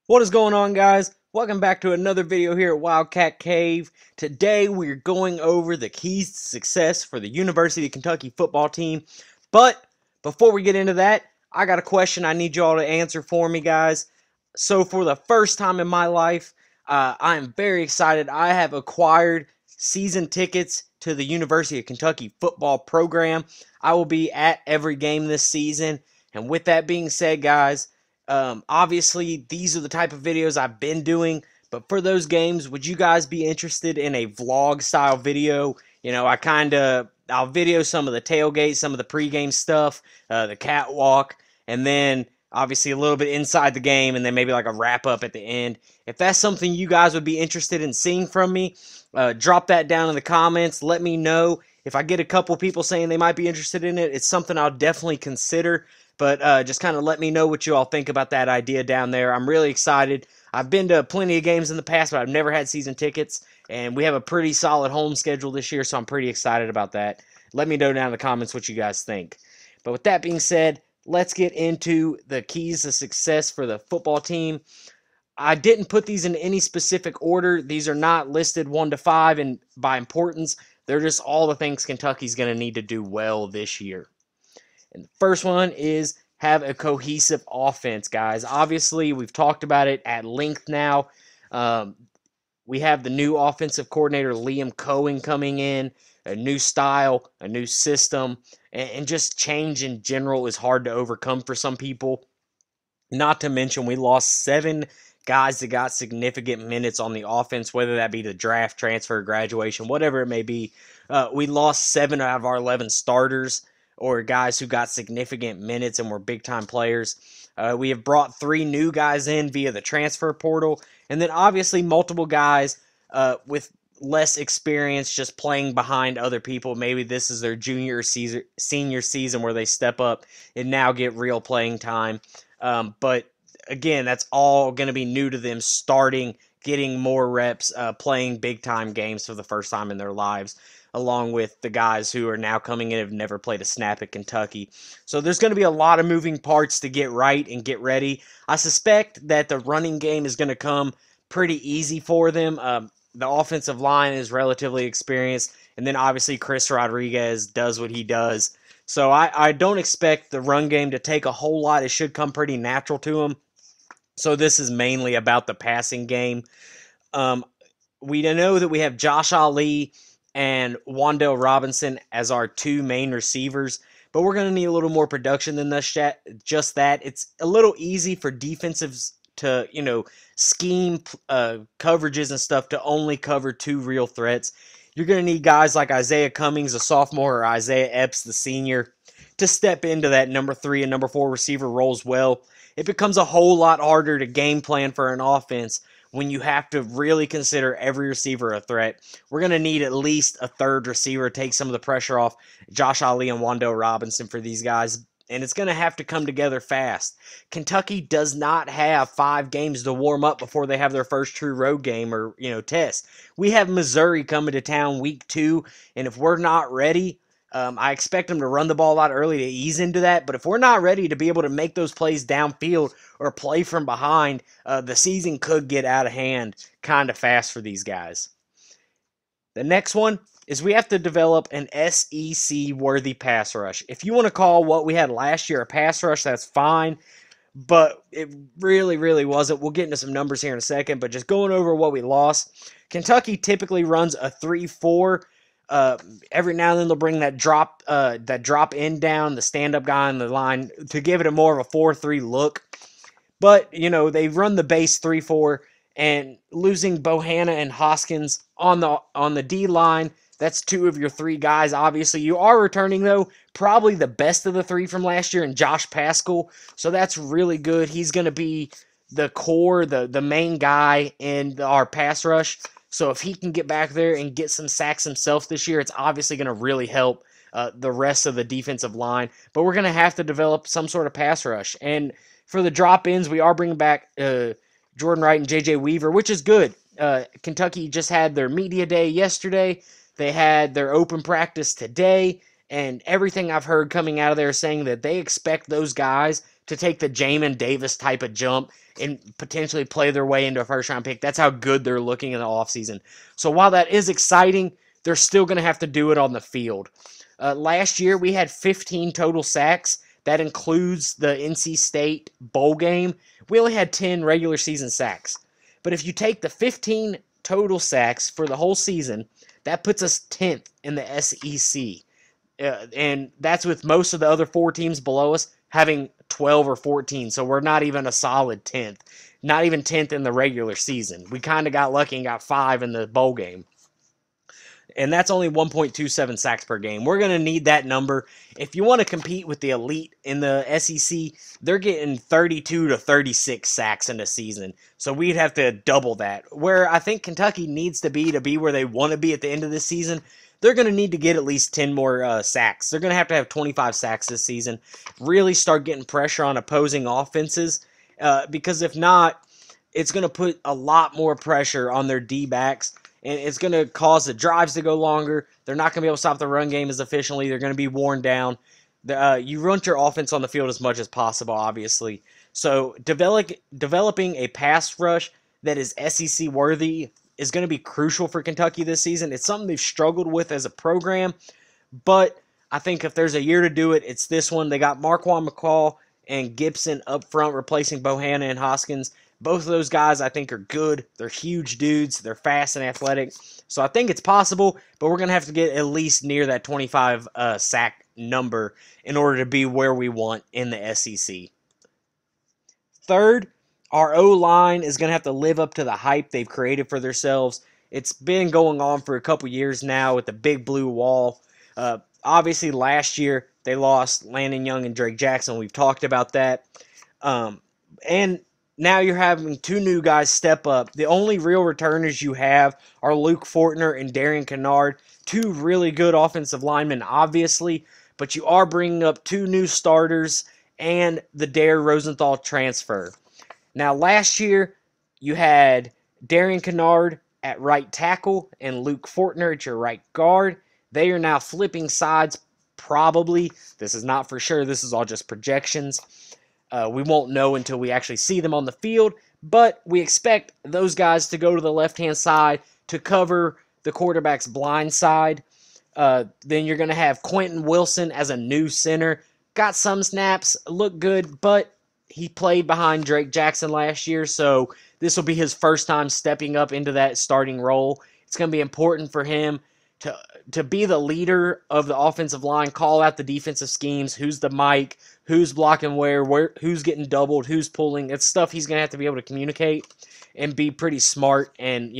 What is going on, guys? Welcome back to another video here at Wildcat Cave. Today we're going over the keys to success for the University of Kentucky football team. But before we get into that, I got a question I need y'all to answer for me, guys. So for the first time in my life, I am very excited. I have acquired season tickets to the University of Kentucky football program. I will be at every game this season. And with that being said, guys, obviously, these are the type of videos I've been doing, but for those games, would you guys be interested in a vlog style video? I'll video some of the tailgate, some of the pregame stuff, the catwalk, and then obviously a little bit inside the game, and then maybe like a wrap up at the end. If that's something you guys would be interested in seeing from me, drop that down in the comments. Let me know. If I get a couple people saying they might be interested in it, it's something I'll definitely consider. But just kind of let me know what you all think about that idea down there. I'm really excited. I've been to plenty of games in the past, but I've never had season tickets. And we have a pretty solid home schedule this year, so I'm pretty excited about that. Let me know down in the comments what you guys think. But with that being said, let's get into the keys to success for the football team. I didn't put these in any specific order. These are not listed 1 to 5 and by importance. They're just all the things Kentucky's going to need to do well this year. And the first one is have a cohesive offense, guys. Obviously, we've talked about it at length now. We have the new offensive coordinator, Liam Cohen, coming in, a new style, a new system, and just change in general is hard to overcome for some people. Not to mention, we lost 7 guys that got significant minutes on the offense, whether that be the draft, transfer, graduation, whatever it may be. We lost 7 out of our 11 starters, or guys who got significant minutes and were big-time players. We have brought 3 new guys in via the transfer portal, and then obviously multiple guys with less experience just playing behind other people. Maybe this is their junior season, senior season where they step up and now get real playing time. But again, that's all going to be new to them, starting, getting more reps, playing big-time games for the first time in their lives, along with the guys who are now coming in and have never played a snap at Kentucky. So there's going to be a lot of moving parts to get right and get ready. I suspect that the running game is going to come pretty easy for them. The offensive line is relatively experienced, and then obviously Chris Rodriguez does what he does. So I don't expect the run game to take a whole lot. It should come pretty natural to him. So this is mainly about the passing game. We know that we have Josh Ali and Wan'Dale Robinson as our 2 main receivers, but we're going to need a little more production than just that. It's a little easy for defensives to, scheme coverages and stuff to only cover 2 real threats. You're going to need guys like Isaiah Cummings, a sophomore, or Isaiah Epps, the senior, to step into that number 3 and number 4 receiver roles well. It becomes a whole lot harder to game plan for an offense when you have to really consider every receiver a threat. We're going to need at least a 3rd receiver to take some of the pressure off Josh Ali and Wan'Dale Robinson for these guys, and it's going to have to come together fast. Kentucky does not have 5 games to warm up before they have their first true road game or, test. We have Missouri coming to town week 2, and if we're not ready, I expect them to run the ball a lot early to ease into that, but if we're not ready to be able to make those plays downfield or play from behind, the season could get out of hand kind of fast for these guys. The next one is we have to develop an SEC-worthy pass rush. If you want to call what we had last year a pass rush, that's fine, but it really, really wasn't. We'll get into some numbers here in a second, but just going over what we lost, Kentucky typically runs a 3-4. Every now and then they'll bring that drop end down, the stand-up guy on the line to give it a more of a 4-3 look. But, they run the base 3-4, and losing Bohanna and Hoskins on the D-line, that's 2 of your 3 guys. Obviously, you are returning, though, probably the best of the 3 from last year in Josh Paschal. So that's really good. He's going to be the core, the main guy in our pass rush. So if he can get back there and get some sacks himself this year, it's obviously going to really help the rest of the defensive line. But we're going to have to develop some sort of pass rush. And for the drop-ins, we are bringing back Jordan Wright and J.J. Weaver, which is good. Kentucky just had their media day yesterday. They had their open practice today. And everything I've heard coming out of there is saying that they expect those guys to take the Jamin Davis type of jump and potentially play their way into a first-round pick. That's how good they're looking in the offseason. So while that is exciting, they're still going to have to do it on the field. Last year, we had 15 total sacks. That includes the NC State bowl game. We only had 10 regular season sacks. But if you take the 15 total sacks for the whole season, that puts us 10th in the SEC. And that's with most of the other 4 teams below us having 12 or 14. So we're not even a solid 10th. Not even 10th in the regular season. We kind of got lucky and got 5 in the bowl game. And that's only 1.27 sacks per game. We're going to need that number. If you want to compete with the elite in the SEC, they're getting 32 to 36 sacks in a season. So we'd have to double that. Where I think Kentucky needs to be where they want to be at the end of this season, they're going to need to get at least 10 more sacks. They're going to have 25 sacks this season. Really start getting pressure on opposing offenses. Because if not, it's going to put a lot more pressure on their D-backs. And it's going to cause the drives to go longer. They're not going to be able to stop the run game as efficiently. They're going to be worn down. You run your offense on the field as much as possible, obviously. So developing a pass rush that is SEC worthy is going to be crucial for Kentucky this season. It's something they've struggled with as a program, but I think if there's a year to do it, it's this one. They got Marquand McCall and Gibson up front replacing Bohanna and Hoskins. Both of those guys, I think, are good. They're huge dudes. They're fast and athletic. So I think it's possible, but we're going to have to get at least near that 25 sack number in order to be where we want in the SEC. Third, our O-line is going to have to live up to the hype they've created for themselves. It's been going on for a couple years now with the big blue wall. Obviously, last year, they lost Landon Young and Drake Jackson. We've talked about that. And now you're having 2 new guys step up. The only real returners you have are Luke Fortner and Darian Kennard. 2 really good offensive linemen, obviously, but you are bringing up 2 new starters and the Dare Rosenthal transfer. Now, last year, you had Darian Kennard at right tackle and Luke Fortner at your right guard. They are now flipping sides, probably. This is not for sure. This is all just projections. We won't know until we actually see them on the field, but we expect those guys to go to the left-hand side to cover the quarterback's blind side. Then you're going to have Quentin Wilson as a new center. Got some snaps, looked good, but he played behind Drake Jackson last year, so this will be his first time stepping up into that starting role. It's going to be important for him to be the leader of the offensive line, call out the defensive schemes, who's the mic, who's blocking where, who's getting doubled, who's pulling. It's stuff he's going to have to be able to communicate and be pretty smart and,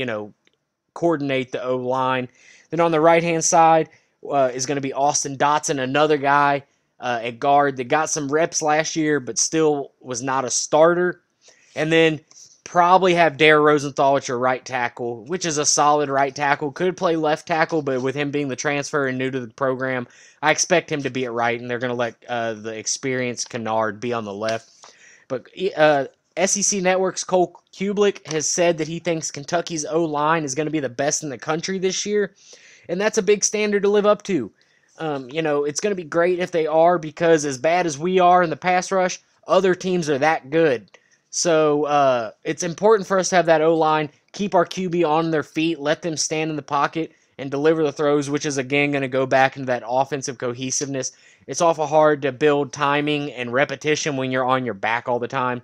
coordinate the O-line. Then on the right-hand side is going to be Austin Dotson, another guy at guard that got some reps last year but still was not a starter. And then probably have Dare Rosenthal at your right tackle, which is a solid right tackle. Could play left tackle, but with him being the transfer and new to the program, I expect him to be at right, and they're going to let the experienced Kennard be on the left. But SEC Network's Cole Kublik has said that he thinks Kentucky's O-line is going to be the best in the country this year, and that's a big standard to live up to. It's going to be great if they are, because as bad as we are in the pass rush, other teams are that good. So it's important for us to have that O-line, keep our QB on their feet, let them stand in the pocket and deliver the throws, which is, again, going to go back into that offensive cohesiveness. It's awful hard to build timing and repetition when you're on your back all the time.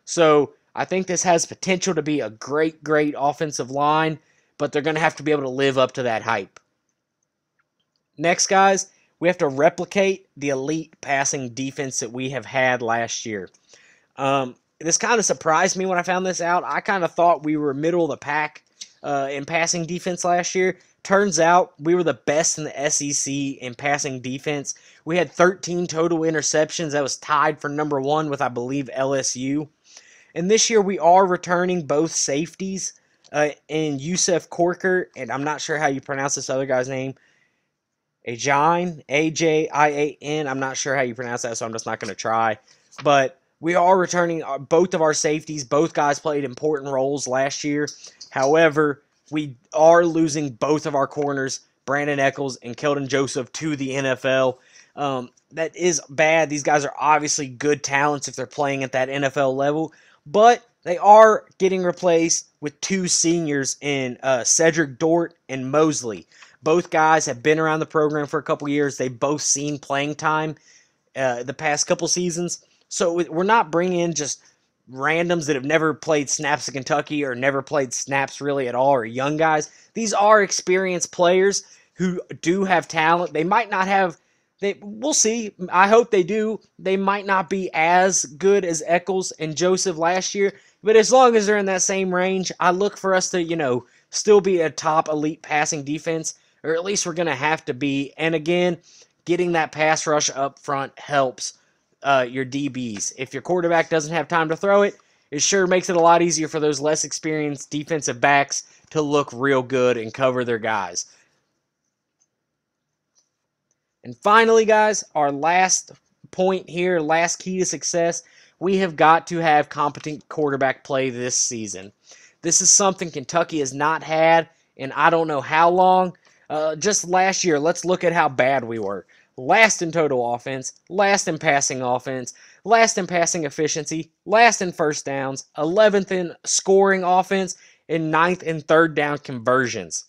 So I think this has potential to be a great, great offensive line, but they're going to have to be able to live up to that hype. Next, guys, we have to replicate the elite passing defense that we have had last year. This kind of surprised me when I found this out. I kind of thought we were middle of the pack in passing defense last year. Turns out we were the best in the SEC in passing defense. We had 13 total interceptions. That was tied for number 1 with, I believe, LSU. And this year we are returning both safeties in Yusef Corker, and I'm not sure how you pronounce this other guy's name. Ajian, Ajian. I'm not sure how you pronounce that, so I'm just not going to try. But we are returning both of our safeties. Both guys played important roles last year. However, we are losing both of our corners, Brandon Eccles and Keldon Joseph, to the NFL. That is bad. These guys are obviously good talents if they're playing at that NFL level, but they are getting replaced with two seniors in Cedric Dort and Mosley. Both guys have been around the program for a couple years. They've both seen playing time the past couple seasons. So we're not bringing in just randoms that have never played snaps in Kentucky or never played snaps really at all, or young guys. These are experienced players who do have talent. They might not have. We'll see. I hope they do. They might not be as good as Eccles and Joseph last year, but as long as they're in that same range, I look for us to, still be a top elite passing defense, or at least we're going to have to be. And again, getting that pass rush up front helps your DBs. If your quarterback doesn't have time to throw it, it sure makes it a lot easier for those less experienced defensive backs to look real good and cover their guys. And finally, guys, our last point here, last key to success, we have got to have competent quarterback play this season. This is something Kentucky has not had in I don't know how long. Just last year, let's look at how bad we were. Last in total offense, last in passing offense, last in passing efficiency, last in first downs, 11th in scoring offense, and 9th in third down conversions.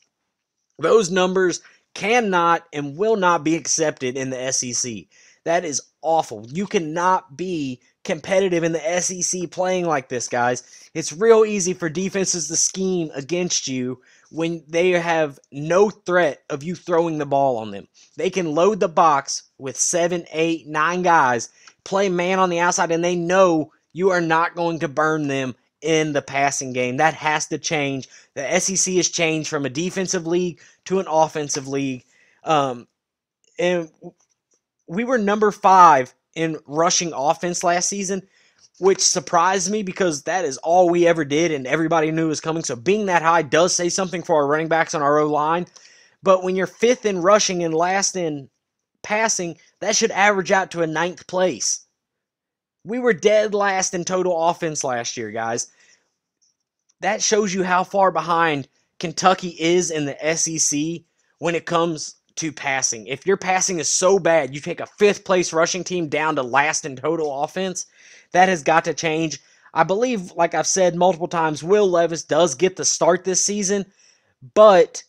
Those numbers cannot and will not be accepted in the SEC. That is awful. You cannot be competitive in the SEC playing like this, guys. It's real easy for defenses to scheme against you when they have no threat of you throwing the ball on them. They can load the box with 7, 8, 9 guys, play man on the outside, and they know you are not going to burn them in the passing game. That has to change. The SEC has changed from a defensive league to an offensive league. And we were number 5 in rushing offense last season, which surprised me because that is all we ever did and everybody knew it was coming. So being that high does say something for our running backs on our O-line. But when you're 5th in rushing and last in passing, that should average out to a 9th place. We were dead last in total offense last year, guys. That shows you how far behind Kentucky is in the SEC when it comes to passing. If your passing is so bad, you take a 5th place rushing team down to last in total offense, that has got to change. I believe, like I've said multiple times, Will Levis does get the start this season, but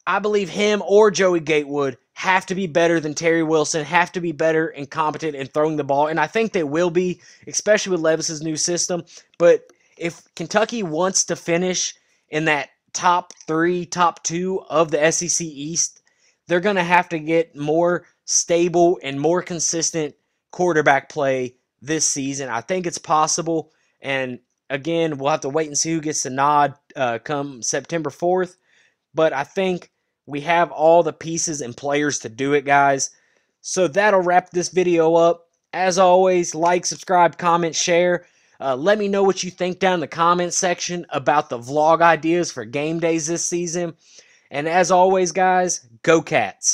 I believe him or Joey Gatewood have to be better than Terry Wilson, have to be better and competent in throwing the ball, and I think they will be, especially with Levis's new system. But if Kentucky wants to finish in that top 3, top 2 of the SEC East, they're going to have to get more stable and more consistent quarterback play this season. I think it's possible, and again, we'll have to wait and see who gets the nod come September 4th, but I think we have all the pieces and players to do it, guys. So that'll wrap this video up. As always, like, subscribe, comment, share. Let me know what you think down in the comment section about the vlog ideas for game days this season. And as always, guys, go Cats.